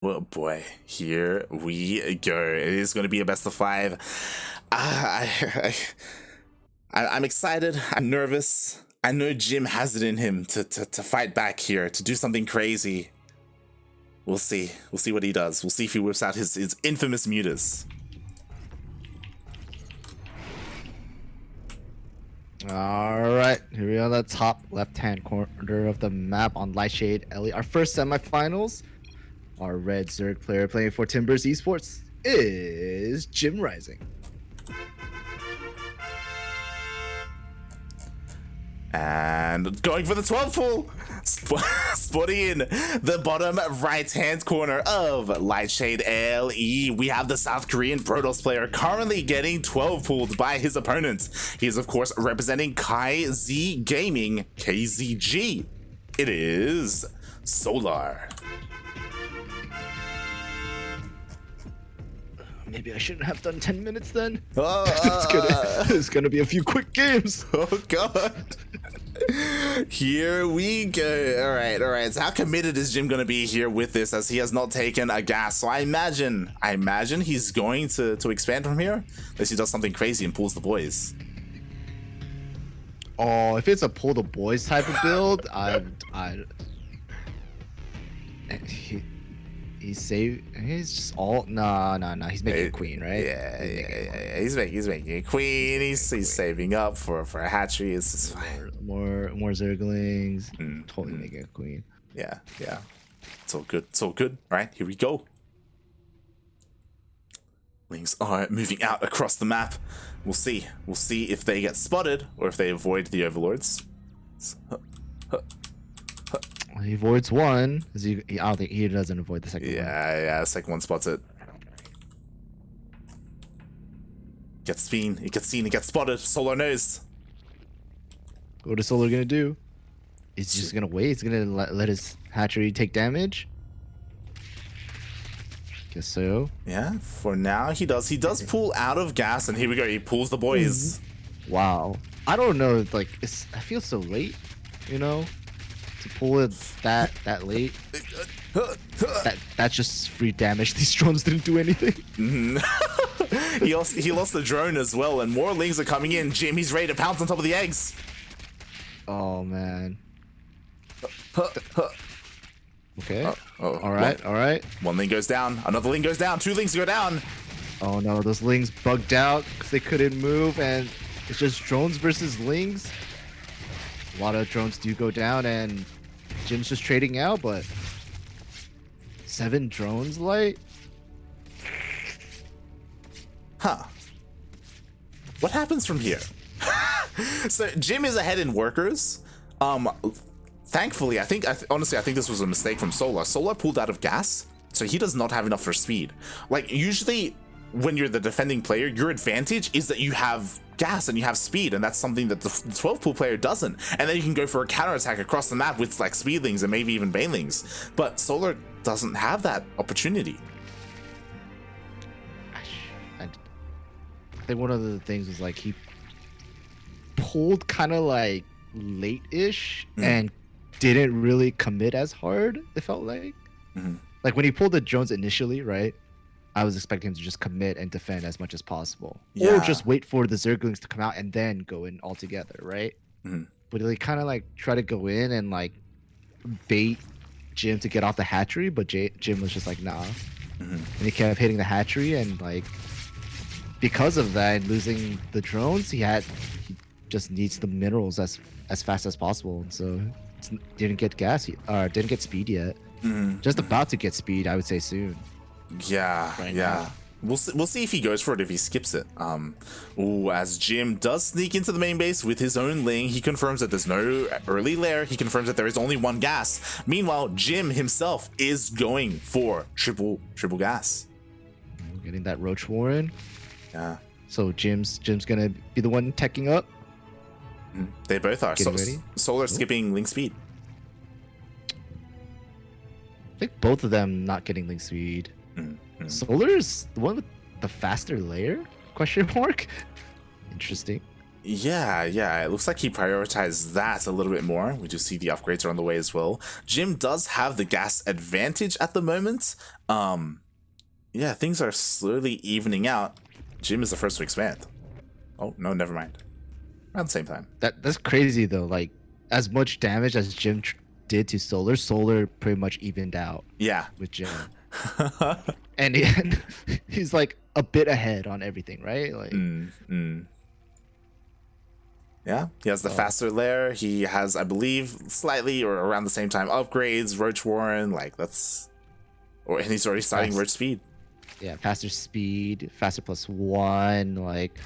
Oh boy, here we go. It is going to be a best of 5. I'm excited. I'm nervous. I know Jim has it in him to fight back here, to do something crazy. We'll see. We'll see what he does. We'll see if he whips out his infamous mutas. Alright, here we are on the top left-hand corner of the map on Lightshade Ellie. Our first semifinals. Our red Zerg player playing for Timbers Esports is JimRising. And going for the 12 full, spotting in the bottom right-hand corner of Lightshade LE. We have the South Korean Protoss player currently getting 12 pulled by his opponent. He is, of course, representing KZ Gaming, KZG. It is Solar. Maybe I shouldn't have done 10 minutes then. Oh, it's gonna be a few quick games. Oh god. Here we go. All right. So how committed is Jim gonna be here with this, as he has not taken a gas? So I imagine he's going to expand from here, unless he does something crazy and pulls the boys. Oh, if it's a pull the boys type of build, he's just all no. He's making a queen, right? Yeah. He's making a queen. He's saving up for a hatchery. It's just fine. More Zerglings. Totally making a queen. Yeah. It's all good. All right, here we go. Lings are moving out across the map. We'll see if they get spotted or if they avoid the overlords. He avoids one. I don't think he doesn't avoid the second one. Yeah, second one spots it. Gets seen, it gets spotted. Solar knows. What is Solar gonna do? He's just gonna wait. He's gonna let his hatchery take damage. Guess so. Yeah, for now he does. He does pull out of gas, and here we go. He pulls the boys. Wow. I don't know. Like, I feel so late. You know, to pull it that late. That's just free damage. These drones didn't do anything. He lost the drone as well, and more lings are coming in. Jim, he's ready to pounce on top of the eggs. Oh man. Okay. All Well, right. One ling goes down. Another ling goes down. 2 lings go down. Oh no, those lings bugged out because they couldn't move, and it's just drones versus lings. A lot of drones do go down, and Jim's just trading out, but 7 drones light? Huh. What happens from here? So Jim is ahead in workers. Thankfully, honestly, I think this was a mistake from Solar. Solar pulled out of gas, so he does not have enough for speed. Like, usually when you're the defending player, your advantage is that you have gas and you have speed, and that's something that the 12 pool player doesn't. And then you can go for a counterattack across the map with like speedlings and maybe even banelings. But Solar doesn't have that opportunity. I think one of the things was like he pulled kind of like late-ish and didn't really commit as hard, it felt like. Like when he pulled the drones initially, right? I was expecting him to just commit and defend as much as possible. Yeah. Or just wait for the Zerglings to come out and then go in all together, right? But he kind of like try to go in and like bait Jim to get off the hatchery, but Jim was just like, nah. And he kept hitting the hatchery, and like because of that and losing the drones, he just needs the minerals as fast as possible, and so didn't get didn't get speed yet. Just about to get speed, I would say soon. Yeah. Now. We'll see if he goes for it, if he skips it. As Jim does sneak into the main base with his own ling, he confirms that there's no early lair. He confirms that there is only 1 gas. Meanwhile, Jim himself is going for triple gas. Getting that Roach Warren. Yeah. So Jim's gonna be the one teching up. They both are. Ready? Solar skipping ling speed. I think both of them not getting link speed. Solar is the one with the faster layer? Question mark. Interesting. Yeah, it looks like he prioritized that a little bit more. We do see the upgrades are on the way as well. Jim does have the gas advantage at the moment. Yeah, things are slowly evening out. Jim is the first to expand. Oh, no, never mind. Around the same time. That's crazy though. Like, as much damage as Jim did to Solar pretty much evened out. Yeah. With Jim. And he's like a bit ahead on everything, right? Like. Yeah, he has the faster lair. He has, I believe, slightly or around the same time upgrades. Roach Warren, like that's, and he's already starting Roach speed. Yeah, faster speed, faster +1. Like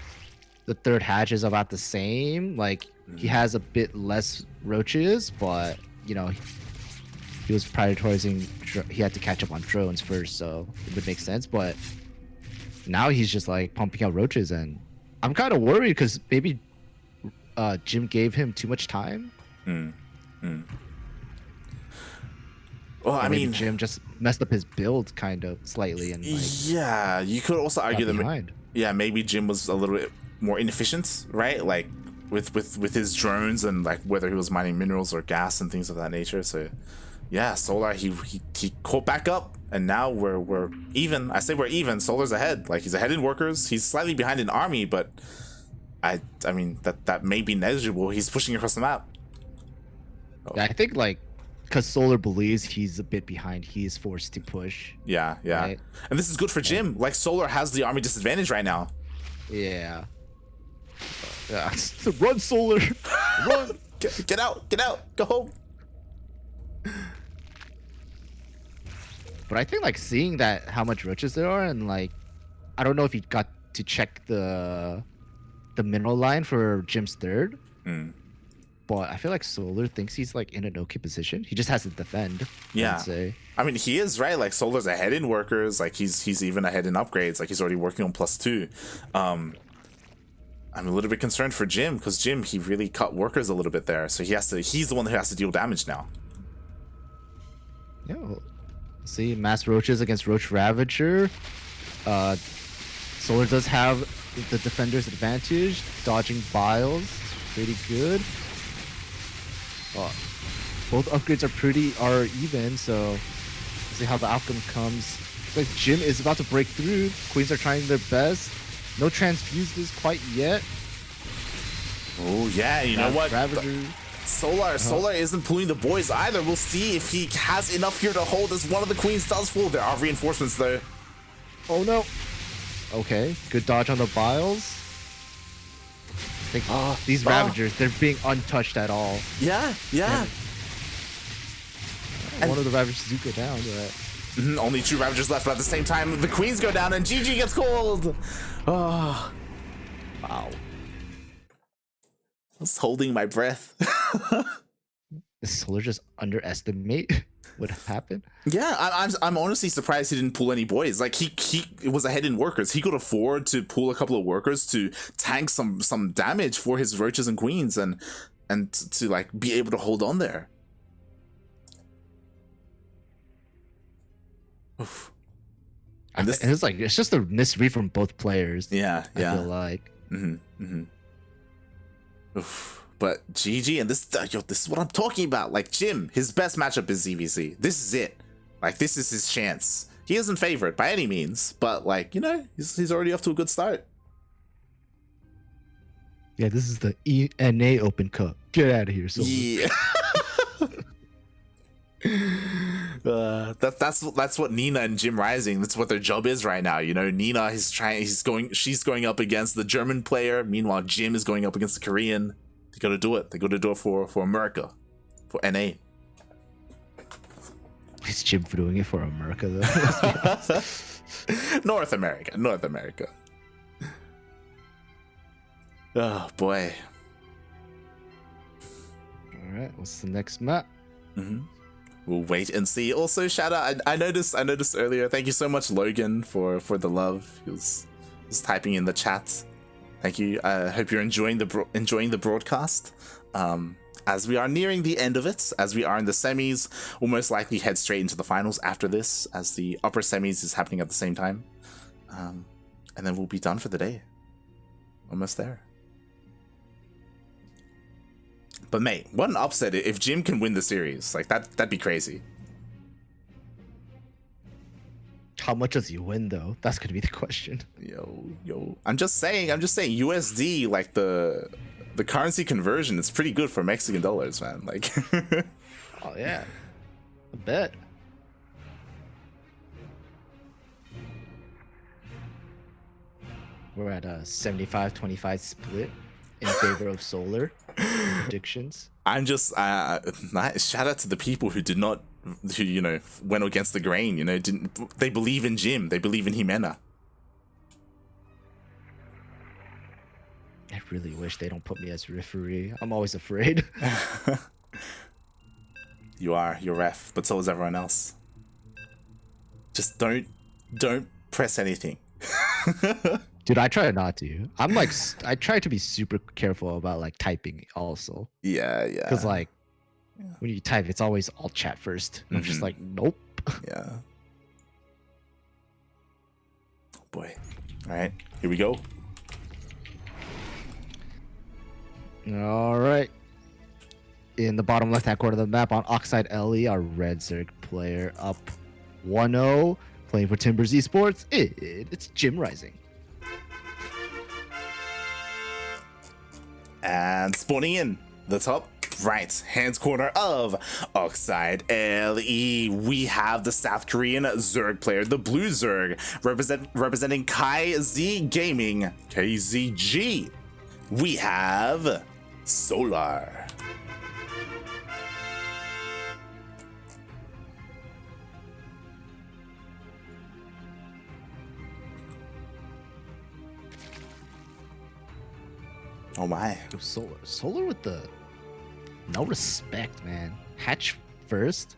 the third hatch is about the same. Like he has a bit less roaches, but you know he was prioritizing. He had to catch up on drones first, so it would make sense. But now he's just like pumping out roaches, and I'm kind of worried because maybe Jim gave him too much time. Well, I mean, Jim just messed up his build kind of slightly, and like, yeah, you could also argue that maybe Jim was a little bit more inefficient, right? Like with his drones and like whether he was mining minerals or gas and things of that nature. So yeah, Solar he caught back up, and now we're even. I say we're even. Solar's ahead. Like he's ahead in workers. He's slightly behind in army, but I mean that may be negligible. He's pushing across the map. Yeah, I think like because Solar believes he's a bit behind, he is forced to push. Yeah. Right? And this is good for Jim. Like Solar has the army disadvantage right now. Yeah. Run, Solar! Run! Get out! Go home! But I think like seeing that how much roaches there are, and like I don't know if he got to check the mineral line for Jim's third. But I feel like Solar thinks he's like in an okay position. He just has to defend. Yeah. I'd say. I mean, he is right. Like Solar's ahead in workers. Like he's even ahead in upgrades. Like he's already working on +2. I'm a little bit concerned for Jim because Jim, he really cut workers a little bit there. So he's the one who has to deal damage now. Yeah. Well, see, mass roaches against Roach Ravager. Solar does have the defender's advantage. Dodging biles, pretty good. Both upgrades are even, so we'll see how the outcome comes. Like Jim is about to break through. Queens are trying their best. No transfuses quite yet. Oh yeah, you know what? Ravager. Solar isn't pulling the boys either. We'll see if he has enough here to hold as one of the queens does fall. There are reinforcements though. Oh no. Okay, good dodge on the biles. I think these Ravagers, they're being untouched at all. Yeah. And one of the Ravagers do go down, but only 2 Ravagers left, but at the same time, the queens go down and GG gets called. Oh, wow. I was holding my breath. Did Solar just underestimate what happened? Yeah, I'm honestly surprised he didn't pull any boys. Like he was ahead in workers. He could afford to pull a couple of workers to tank some damage for his roaches and queens and to like be able to hold on there. Oof. And it's just a misread from both players. Yeah. I feel like. Oof. But GG, and this is what I'm talking about. Like Jim, his best matchup is ZvZ. This is it. Like this is his chance. He isn't favored by any means, but like, you know, he's already off to a good start. Yeah, this is the ENA Open Cup. Get out of here, Solar. Yeah. That's what Nina and JimRising, that's what their job is right now. You know, Nina she's going up against the German player. Meanwhile, Jim is going up against the Korean. They gotta do it. They gotta do it for America, for NA. Is Jim doing it for America though? North America. Oh boy. All right, what's the next map? We'll wait and see. Also, shout out. I noticed earlier. Thank you so much, Logan, for the love. He was typing in the chat. Thank you. I hope you're enjoying the broadcast. As we are nearing the end of it, as we are in the semis, we'll most likely head straight into the finals after this, as the upper semis is happening at the same time. And then we'll be done for the day. Almost there. But mate, what an upset if Jim can win the series. Like that'd be crazy. How much does he win though? That's gonna be the question. Yo. I'm just saying, USD, like the currency conversion, it's pretty good for Mexican dollars, man. Like Oh yeah. I bet. We're at a 75-25 split in favor of Solar. Predictions. I'm just shout out to the people who did not, who, you know, went against the grain, you know, they believe in Jim, they believe in Jimena. I really wish they don't put me as referee. I'm always afraid. You're ref, but so is everyone else. Just don't press anything. Dude, I try not to. I'm like, I try to be super careful about like typing also. Yeah. Because like, when you type, it's always alt chat first. I'm just like, nope. Yeah. Oh boy. All right, here we go. All right. In the bottom left-hand corner of the map on Oxide LE, our red Zerg player up 1-0, playing for Timbers Esports. It's JimRising. And spawning in the top right hand corner of Oxide LE, we have the South Korean Zerg player, the Blue Zerg, representing KZ Gaming, KZG. We have Solar. Oh my. Solar with the no respect, man. Hatch first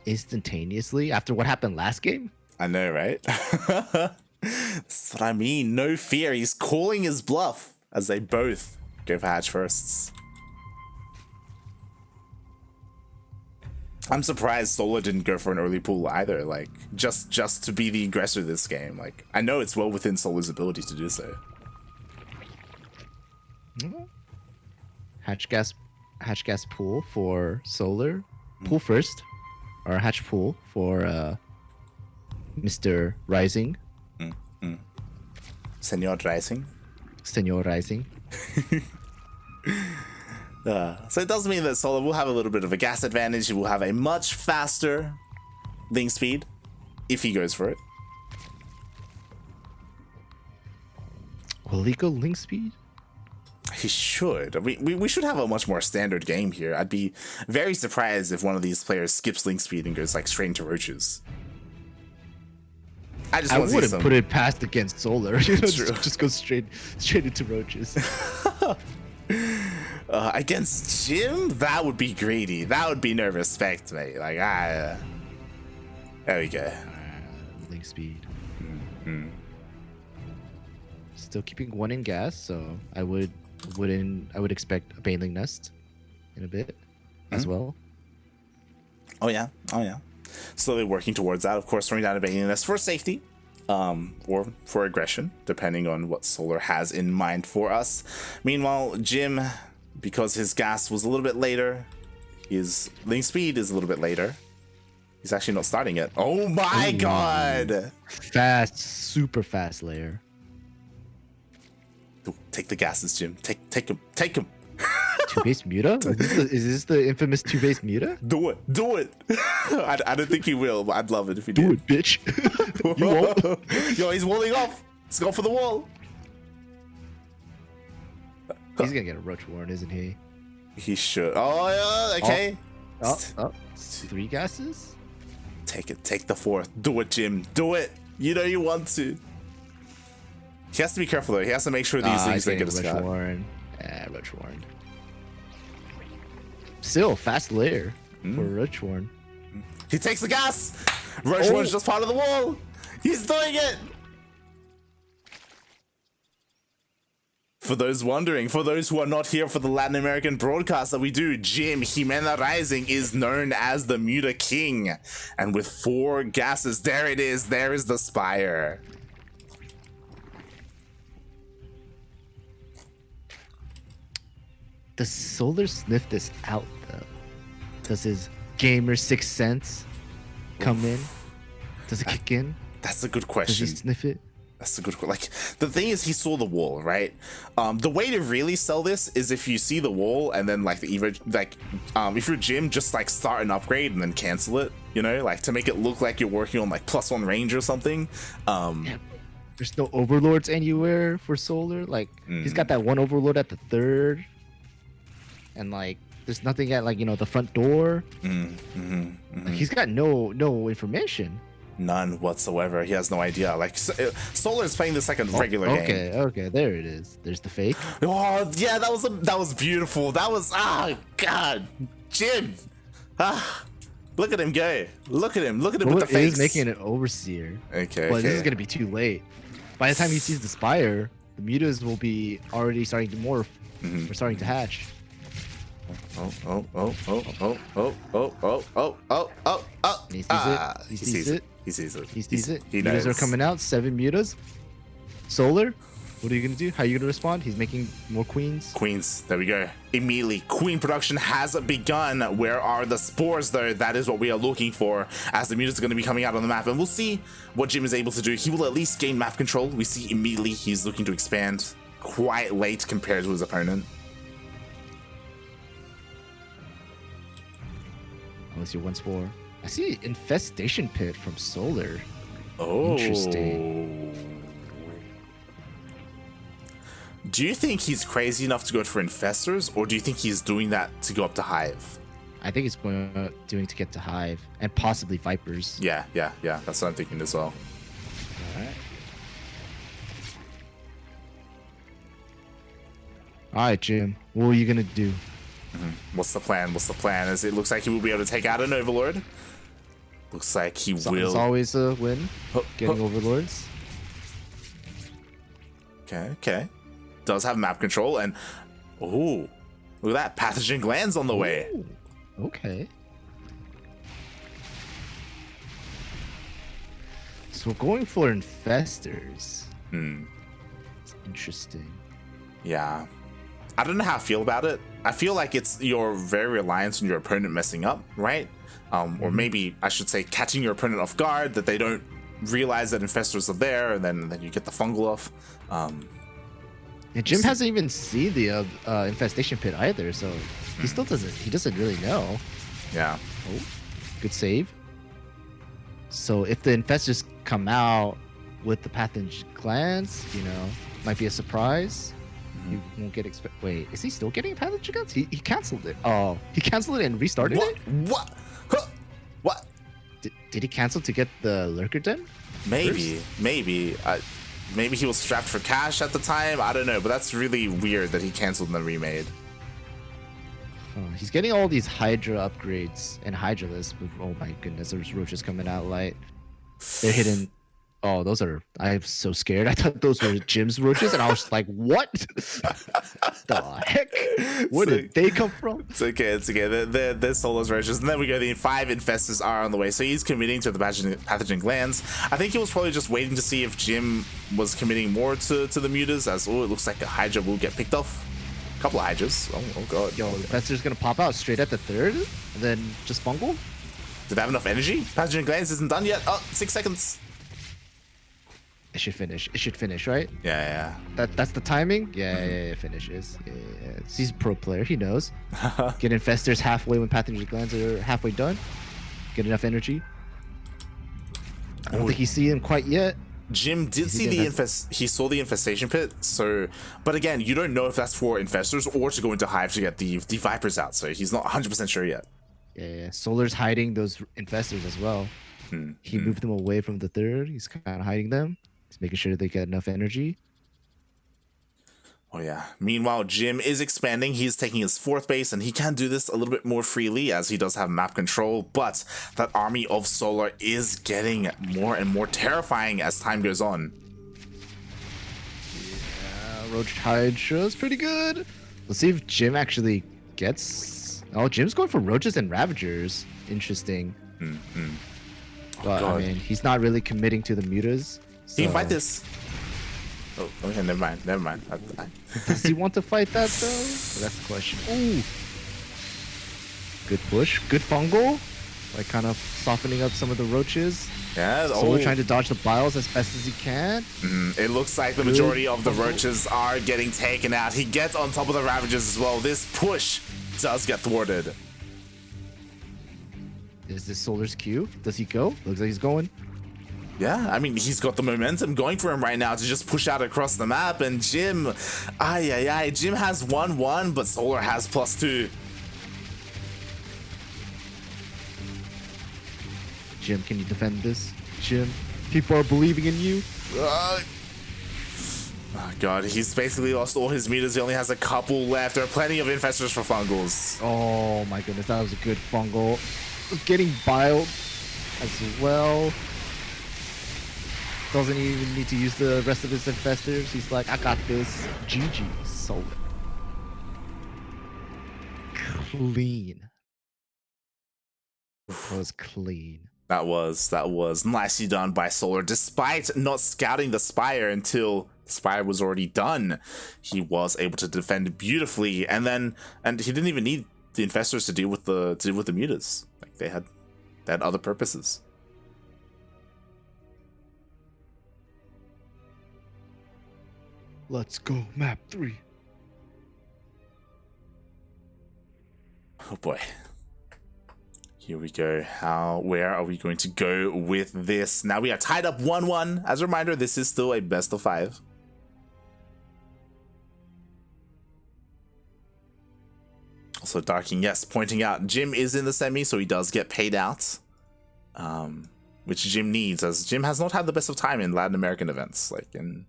instantaneously after what happened last game. I know, right? That's what I mean. No fear. He's calling his bluff as they both go for hatch firsts. I'm surprised Solar didn't go for an early pull either. Like just to be the aggressor this game. Like I know it's well within Solar's ability to do so. Hatch gas pool for Solar. Pool first, or hatch pool for Mr. Rising. Senor Rising. Senor Rising. So it does mean that Solar will have a little bit of a gas advantage. He will have a much faster link speed if he goes for it. Will he go link speed? He should. We should have a much more standard game here. I'd be very surprised if one of these players skips link speed and goes like straight into roaches. I wouldn't put it past against Solar. You know, just go straight into roaches. Against Jim, that would be greedy. That would be no respect, mate. Like there we go. Link speed. Still keeping one in gas, so I would expect a Baneling Nest in a bit as well. Oh yeah. Slowly working towards that. Of course, throwing down a Baneling Nest for safety, or for aggression, depending on what Solar has in mind for us. Meanwhile, Jim, because his gas was a little bit later, his link speed is a little bit later. He's actually not starting it. Oh my god! Fast, super fast layer. Take the gases, Jim. Take him. Two-base Muta? Is this the infamous two-base Muta? Do it. I don't think he will, but I'd love it if he did. Do it, bitch. You won't. Yo, he's walling off. Let's go for the wall. He's gonna get a Roach Warren, isn't he? He should. Oh, yeah, okay. Oh, 3 gases? Take it. Take the 4th. Do it, Jim. Do it. You know you want to. He has to be careful, though. He has to make sure these things don't get a Scott. Roach Warren. Roach Warren. Still, fast layer for Roach Warren. He takes the gas. Roach Warren's just part of the wall. He's doing it. For those wondering, for those who are not here for the Latin American broadcast that we do, JimRising is known as the Muta King. And with 4 gases, there it is. There is the Spire. Does Solar sniff this out though? Does his gamer sixth sense come in? Does it kick in? That's a good Does question. he sniff it? That's a good question. Like, the thing is, he saw the wall, right? The way to really sell this is if you see the wall and then like the Evo, like, if you're Jim, just like start an upgrade and then cancel it, you know, like to make it look like you're working on like +1 range or something. Yeah, there's no overlords anywhere for Solar. Like, he's got that one overlord at the 3rd, and like, there's nothing at like, you know, the front door. Like, he's got no information. None whatsoever. He has no idea. Like, Solar is playing this like a regular game. Okay, there it is. There's the fake. Oh yeah, that was beautiful. That was God, Jim. Look at him go. Look at him with the face. Is making an overseer. Okay. But this is gonna be too late. By the time he sees the spire, the mutas will be already starting to morph. We're starting to hatch. Oh. And he sees it. He sees it. He sees it. He Mutas knows. are coming out. 7 mutas. Solar, what are you gonna do? How are you gonna respond? He's making more queens. Queens. There we go. Immediately, queen production has begun. Where are the spores, though? That is what we are looking for, as the mutas are going to be coming out on the map, and we'll see what Jim is able to do. He will at least gain map control. We see immediately he's looking to expand quite late compared to his opponent. Let's see one spore. I see infestation pit from Solar. Oh, Interesting. Do you think he's crazy enough to go for infestors, or do you think he's doing that to go up to Hive? I think it's doing to get to Hive and possibly Vipers. Yeah. That's what I'm thinking as well. All right, Jim. What are you gonna do? What's the plan? As it looks like he will be able to take out an Overlord. Looks like he It's will. always a win. Getting Overlords. Okay. Does have map control, and oh, look at that, pathogen glands on the way. Ooh, okay. So we're going for infestors. It's interesting. Yeah. I don't know how I feel about it. I feel like you're very reliant on your opponent messing up, right? Or maybe I should say catching your opponent off guard, that they don't realize that infestors are there, and then you get the fungal off. And Jim hasn't even seen the infestation pit either, so he still doesn't really know. Yeah. Oh, good save. So if the infestors come out with the pathogen glands, you know, might be a surprise. You won't get Wait, is he still getting pathogen glands? He canceled it. Oh, he canceled it and restarted it? What? Huh? What? Did he cancel to get the lurker den? Maybe. Maybe he was strapped for cash at the time. I don't know, but that's really weird that he canceled and then remade. He's getting all these Hydra upgrades and Hydralisk. Oh my goodness, there's roaches coming out light. They're hidden. Oh, those are. I'm so scared. I thought those were Jim's roaches, and I was like, "What the heck? Where did they come from?" It's okay. They're Solar's roaches, and then we go. The 5 infestors are on the way, so he's committing to the pathogen glands. I think he was probably just waiting to see if Jim was committing more to the mutas. As it looks like a Hydra will get picked off. A couple of Hydras. Oh god. Yo, the infestor's gonna pop out straight at the 3rd, and then just fungal. Did they have enough energy? Pathogen glands isn't done yet. Oh, 6 seconds. It should finish, right? Yeah. That's the timing? Yeah, it finishes. Yeah. He's a pro player, he knows. Get infestors halfway when pathogen glands are halfway done. Get enough energy. I don't think he's seen him quite yet. Jim did see he saw the infestation pit, so, but again, you don't know if that's for infestors or to go into Hive to get the Vipers out, so he's not 100% sure yet. Yeah. Solar's hiding those infestors as well. He moved them away from the 3rd. He's kind of hiding them. He's making sure they get enough energy. Oh yeah. Meanwhile, Jim is expanding. He's taking his 4th base, and he can do this a little bit more freely as he does have map control. But that army of Solar is getting more and more terrifying as time goes on. Yeah, Roach Hydra is pretty good. Let's see if Jim actually gets. Oh, Jim's going for Roaches and Ravagers. Interesting. But I mean, he's not really committing to the mutas. He can fight this. Oh, okay, never mind. Never mind. Does he want to fight that though? That's the question. Ooh. Good push. Good fungal. Like kind of softening up some of the roaches. Yeah. Solar trying to dodge the biles as best as he can. It looks like the majority of the roaches are getting taken out. He gets on top of the Ravagers as well. This push does get thwarted. Is this Solar's cue? Does he go? Looks like he's going. Yeah, I mean, he's got the momentum going for him right now to just push out across the map. And Jim, Jim has 1-1, but Solar has +2. Jim, can you defend this? Jim, people are believing in you. Oh god, he's basically lost all his meters. He only has a couple left. There are plenty of infestors for fungals. Oh my goodness, that was a good fungal. Getting biled as well. Doesn't even need to use the rest of his infestors. He's like, I got this. GG, Solar. Clean. That was clean. That was nicely done by Solar. Despite not scouting the Spire until the Spire was already done, he was able to defend beautifully, and he didn't even need the infestors to deal with the mutas. Like they had other purposes. Let's go, map 3. Oh boy. Here we go. Where are we going to go with this? Now we are tied up 1-1. As a reminder, this is still a best of 5. Also, Darking, yes, pointing out Jim is in the semi, so he does get paid out. Which Jim needs, as Jim has not had the best of time in Latin American events. Like in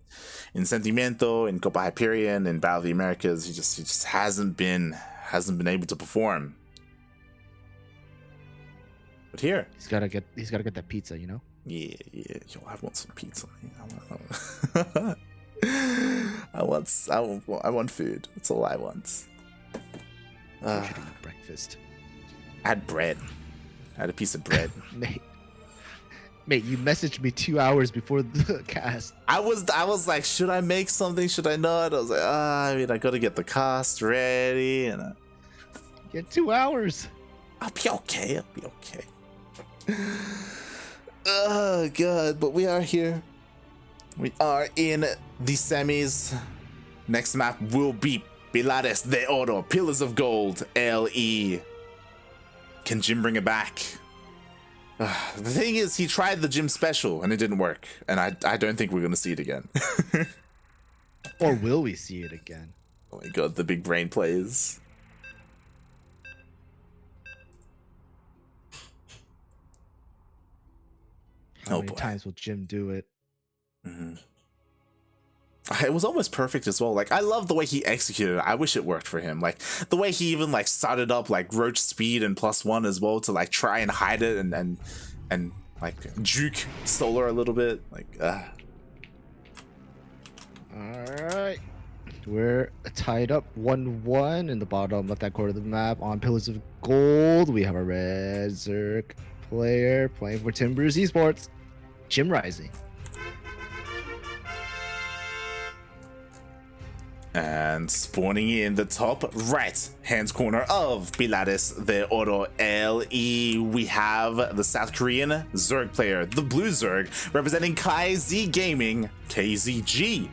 Sentimiento, in Copa Hyperion, in Battle of the Americas, he just hasn't been able to perform. But here, he's gotta get that pizza, you know. Yeah. Yo, I want some pizza. I want food. That's all I want. What should I eat breakfast? I had bread. I had a piece of bread. Mate, you messaged me 2 hours before the cast. I was like, should I make something? Should I not? I was like, I gotta get the cast ready, and get 2 hours. I'll be okay. Oh god, but we are here. We are in the semis. Next map will be Pilares de Oro, Pillars of Gold, LE. Can Jim bring it back? The thing is, he tried the Jim special and it didn't work, and I don't think we're gonna see it again. Or will we see it again? Oh my god, the big brain plays. How many times will Jim do it? It was almost perfect as well. Like, I love the way he executed it. I wish it worked for him. Like, the way he even like started up like roach speed and +1 as well to like try and hide it and like juke Solar a little bit. Like, Alright. We're tied up 1-1 in the bottom left-hand corner of the map on Pillars of Gold. We have a red Zerg player playing for Timbers Esports, JimRising. And spawning in the top right hand corner of Pilares de Oro LE, we have the South Korean Zerg player, the Blue Zerg, representing KZ Gaming, KZG.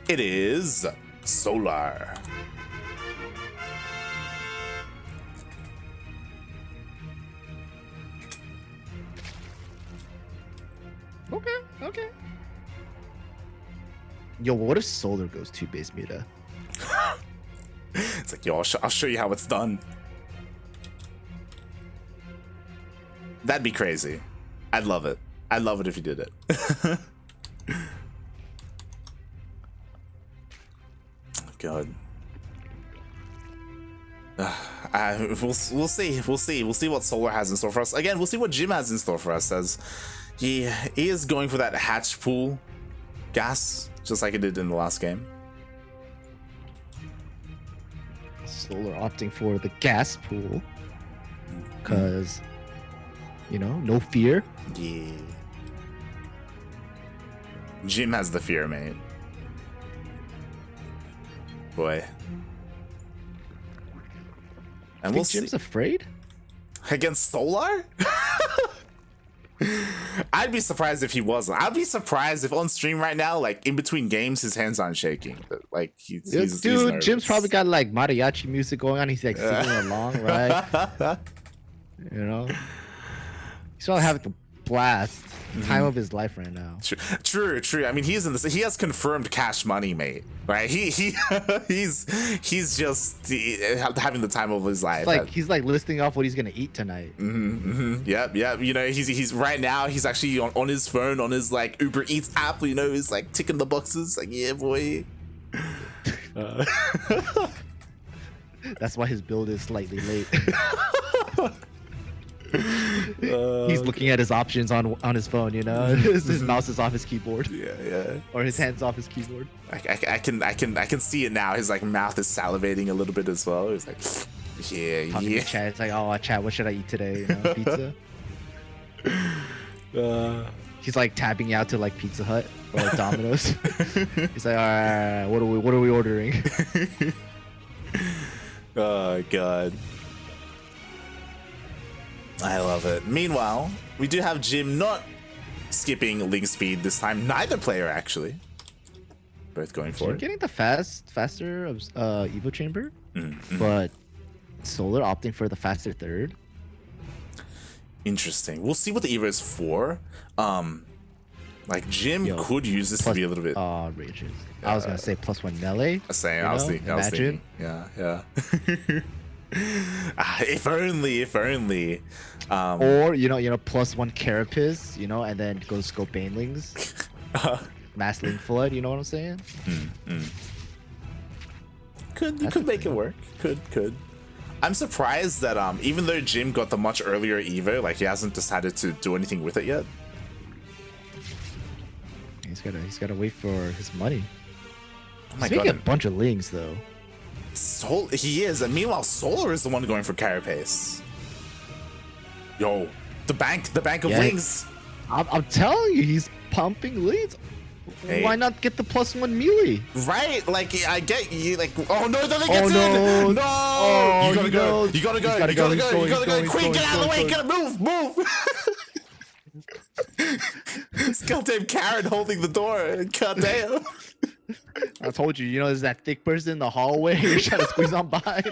It is Solar. Okay. Yo, what if Solar goes 2 base meta? It's like, yo, I'll show you how it's done. That'd be crazy. I'd love it. I'd love it if you did it. God. We'll see what Solar has in store for us. Again, we'll see what Jim has in store for us, as he is going for that hatch pool gas, just like he did in the last game. Solar opting for the gas pool because, you know, no fear. Yeah. Jim has the fear, mate. Boy. And Think Jim's afraid? Against Solar? I'd be surprised if he wasn't. I'd be surprised if on stream right now, like in between games, his hands aren't shaking. But, like he's Jim's probably got like mariachi music going on. He's like singing along, right? You know, he's probably having a blast. Time of his life right now. True. I mean, he's in this. He has confirmed cash money, mate. Right? He's just having the time of his life. He's like listing off what he's gonna eat tonight. Yep. You know, he's right now. He's actually on his phone, on his like Uber Eats app. You know, he's like ticking the boxes. Like, yeah, boy. That's why his build is slightly late. He's looking at his options on his phone, you know. His mouse is off his keyboard. Yeah. Or his hands off his keyboard. I can see it now. His like mouth is salivating a little bit as well. He's like, Talking to chat. It's like, oh, chat, what should I eat today? You know, pizza. He's like tabbing out to like Pizza Hut or like Domino's. He's like, all right, what are we ordering? Oh god. I love it. Meanwhile, we do have Jim not skipping link speed this time. Neither player actually. Both going for it. Getting the faster Evo chamber, but Solar opting for the faster third. Interesting. We'll see what the Evo is for. Like Jim could use this to be a little bit. Rages. I was gonna say +1 melee. I was thinking. Yeah. If only. Or you know, +1 Carapace, you know, and then go scope Banelings. Mass Link Flood, you know what I'm saying? Could make it work. Could. I'm surprised that even though Jim got the much earlier Evo, like he hasn't decided to do anything with it yet. He's gotta wait for his money. Oh my He's making god. a bunch of links though. He is, and meanwhile Solar is the one going for Carapace. Yo, the bank of links. I'm telling you, he's pumping leads. Hey. Why not get the +1 melee? Right, like I get you. Like, oh no, nothing gets in. No, Oh, you gotta go. You gotta go. Quick, get out of the way. Gotta move. This goddamn Karen holding the door. Goddamn. I told you, there's that thick person in the hallway. You're trying to squeeze on by.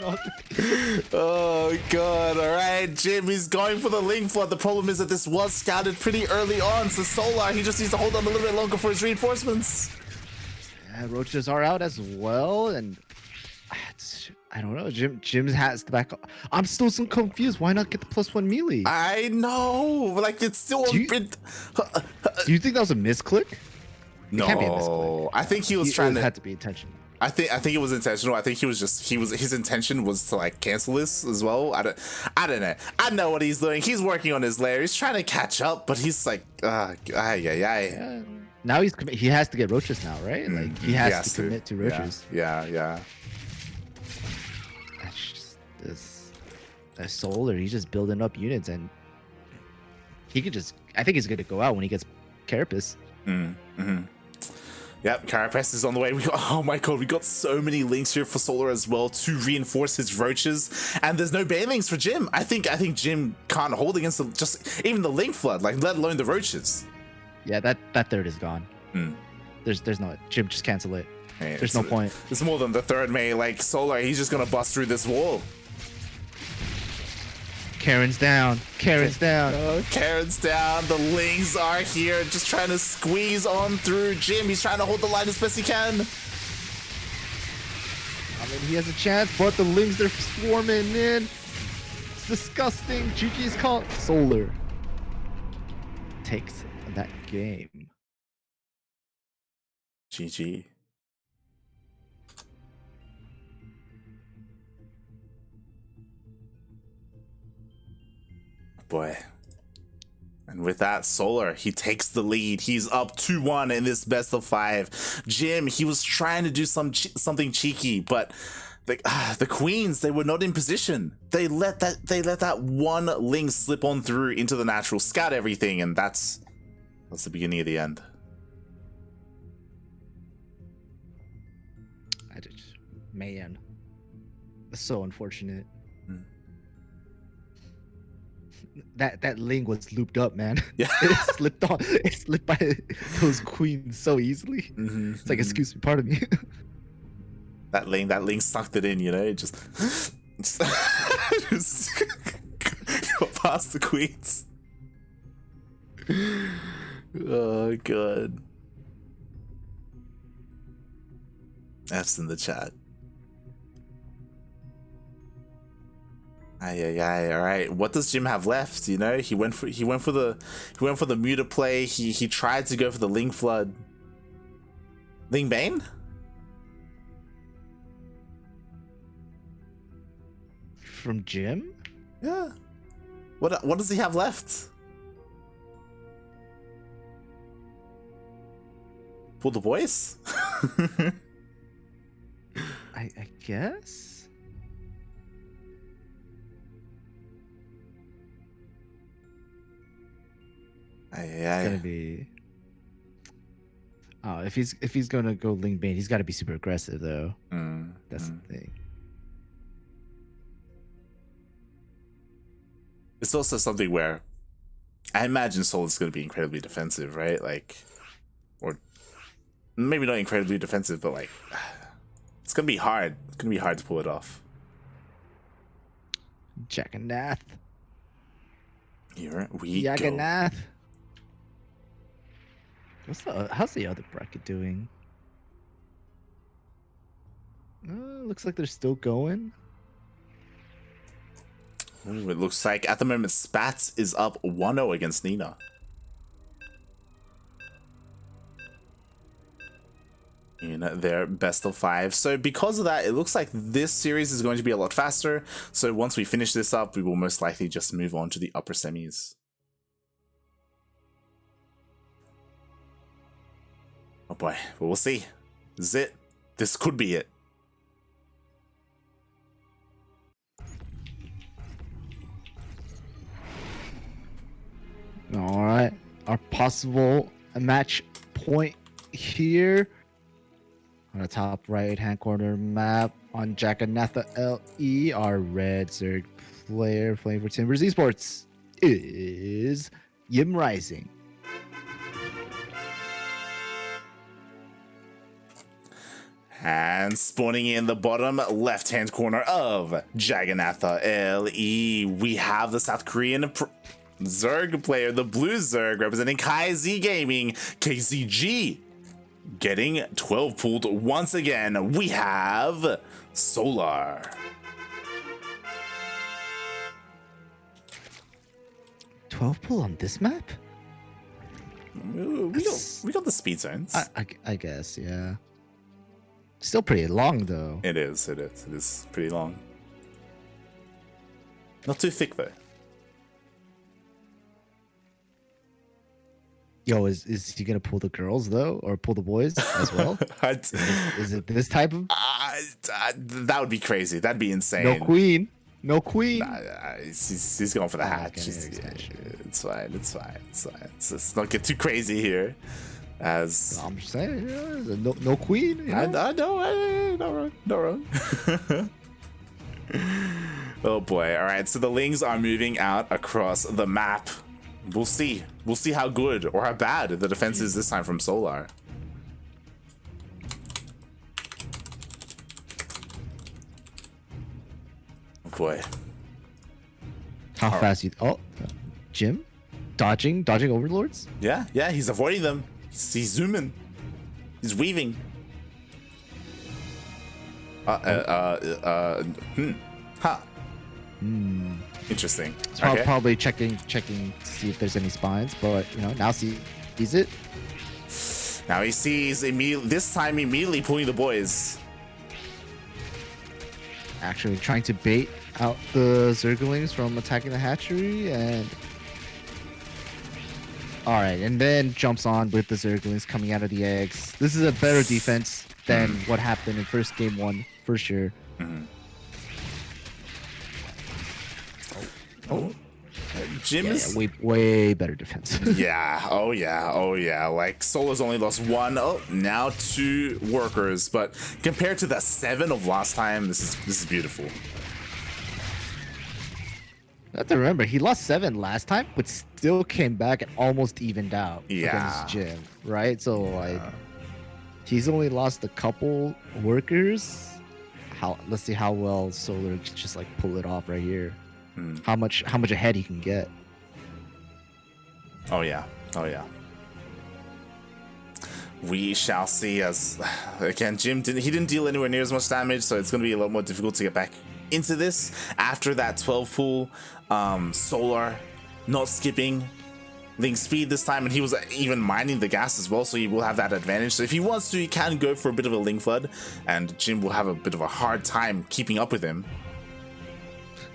Oh god! All right, Jim. He's going for the link flood. The problem is that this was scouted pretty early on, so Solar he just needs to hold on a little bit longer for his reinforcements. Yeah, roaches are out as well, and I don't know. Jim has the back. I'm still so confused. Why not get the +1 melee? I know, like it's still Do you think that was a misclick? No, can't be a misclick. I think he was trying to. It had to be intentional. I think it was intentional. I think his intention was to like cancel this as well. I don't know. I know what he's doing. He's working on his lair. He's trying to catch up, but he's like, Yeah. Now he has to get roaches now, right? Like he has to commit to roaches. Yeah. That's just this Solar. He's just building up units, and he could just. I think he's going to go out when he gets Carapace. Yep, Carapace is on the way. Oh my god, we got so many links here for Solar as well to reinforce his roaches, and there's no banelings for Jim. I think Jim can't hold against even the link flood, like let alone the roaches. Yeah, that third is gone. There's no Jim. Just cancel it. Hey, there's no point. It's more than the third mate. Like Solar, he's just gonna bust through this wall. Karen's down. Karen's down. Karen's down. The Lings are here, just trying to squeeze on through Jim. He's trying to hold the line as best he can. I mean, he has a chance, but the Lings, they're swarming in. It's disgusting. GG's called. Solar takes that game. GG. Boy. And with that, Solar, he takes the lead. He's up 2-1 in this best of 5. Jim, he was trying to do something cheeky, but the Queens, they were not in position. They let that one link slip on through into the natural, scout everything, and that's the beginning of the end. Man, that's so unfortunate. That Ling was looped up, man. Yeah. It slipped on. It slipped by those queens so easily. It's like, excuse me, pardon me. That Ling sucked it in, you know. It just go past the queens. Oh god. F's in the chat. All right. What does Jim have left? You know, he went for the muta play. He tried to go for the Ling Flood. Ling Bane? From Jim? Yeah. What does he have left? Pull the boys? I guess. It's gonna be. Oh, if he's gonna go Ling Bane, he's got to be super aggressive though. That's the thing. It's also something where I imagine Soul is going to be incredibly defensive, right? Like, or maybe not incredibly defensive, but like, it's going to be hard. It's going to be hard to pull it off. Jagannath. Here we go. Jagannath. How's the other bracket doing? Looks like they're still going. Ooh, it looks like at the moment Spats is up 1-0 against Nina. In their best of 5. So because of that, it looks like this series is going to be a lot faster. So once we finish this up, we will most likely just move on to the upper semis. Oh boy, well, we'll see. This is it. This could be it. All right, our possible match point here on the top right-hand corner map on Jaganatha LE, our red Zerg player playing for ZvZ Esports is JimRising. And spawning in the bottom left-hand corner of Jaganatha LE, we have the South Korean Zerg player, the blue Zerg, representing KaiZ Gaming, KZG. Getting 12 pulled once again, we have Solar. $12 pull on this map? We got the speed zones. I guess, yeah. Still pretty long though. It is pretty long. Not too thick though. Yo, is he gonna pull the girls though, or pull the boys as well? Is it this type of? That would be crazy. That'd be insane. No queen. He's going for the hatch. It's fine. Let's not get too crazy here. As I'm just saying, no queen. You know? I know, not wrong. Oh boy! All right, so the Lings are moving out across the map. We'll see how good or how bad the defense is this time from Solar. Oh boy. How fast you... Oh, Jim? Dodging overlords? Yeah, he's avoiding them. He's zooming. He's weaving. Interesting. It's probably checking to see if there's any spines, but now sees it. Now he sees this time immediately pulling the boys. Actually trying to bait out the Zerglings from attacking the hatchery, and all right, and then jumps on with the Zerglings coming out of the eggs. This is a better defense than what happened in first game 1 for sure. Jim is way better defense. yeah. Oh yeah. Like Solar's only lost 1. Oh, now 2 workers, but compared to the 7 of last time, this is beautiful. I have to remember, he lost 7 last time, but still came back and almost evened out against Jim, right? So like, he's only lost a couple workers. Let's see how well Solar can just like pull it off right here. How much ahead he can get. Oh yeah. We shall see. As again, Jim didn't deal anywhere near as much damage, so it's going to be a lot more difficult to get back into this after that 12 pool. Solar not skipping Link speed this time, and he was even mining the gas as well, so he will have that advantage. So if he wants to, he can go for a bit of a Link flood, and Jim will have a bit of a hard time keeping up with him.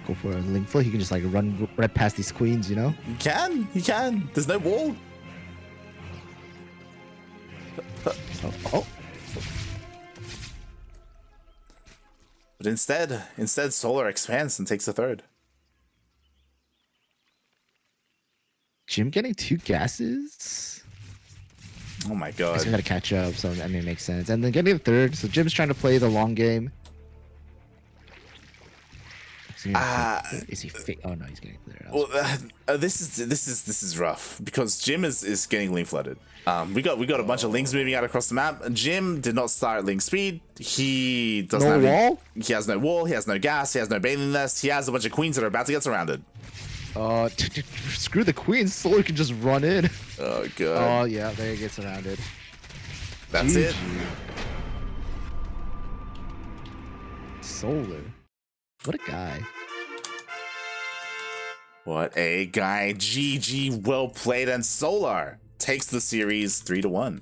Go for a Link flood. He can just like run right past these queens, you know? He can. There's no wall. But instead Solar expands and takes the 3rd. Jim getting 2 gases. Oh my god. He's gotta catch up, so I mean it makes sense. And then getting the 3rd, so Jim's trying to play the long game. Is he fake? Oh no, he's getting clear. Well, this is rough because Jim is getting Link flooded. We got a bunch of Links moving out across the map. Jim did not start Link speed. He doesn't have wall. He has no wall. He has no gas. He has no bathing nest. He has a bunch of queens that are about to get surrounded. Screw the queens. Solar can just run in. Oh god. Oh yeah, there he gets surrounded. That's GG. it. Solar. What a guy. What a guy. GG, well played, and Solar takes the series 3-1.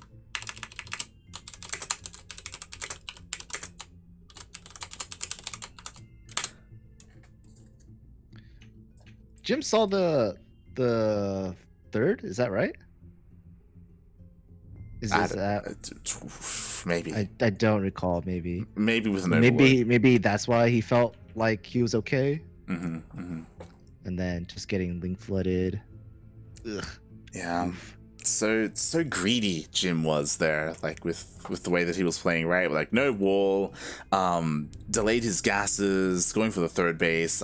Jim saw the 3rd, is that right? Is that maybe? I don't recall. Maybe with an overload. Maybe that's why he felt like he was okay. And then just getting Link flooded. Ugh. Yeah. So greedy Jim was there, like with the way that he was playing, right? Like no wall, delayed his gases, going for the 3rd base.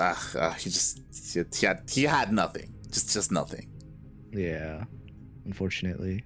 He had nothing, just nothing. Yeah, unfortunately.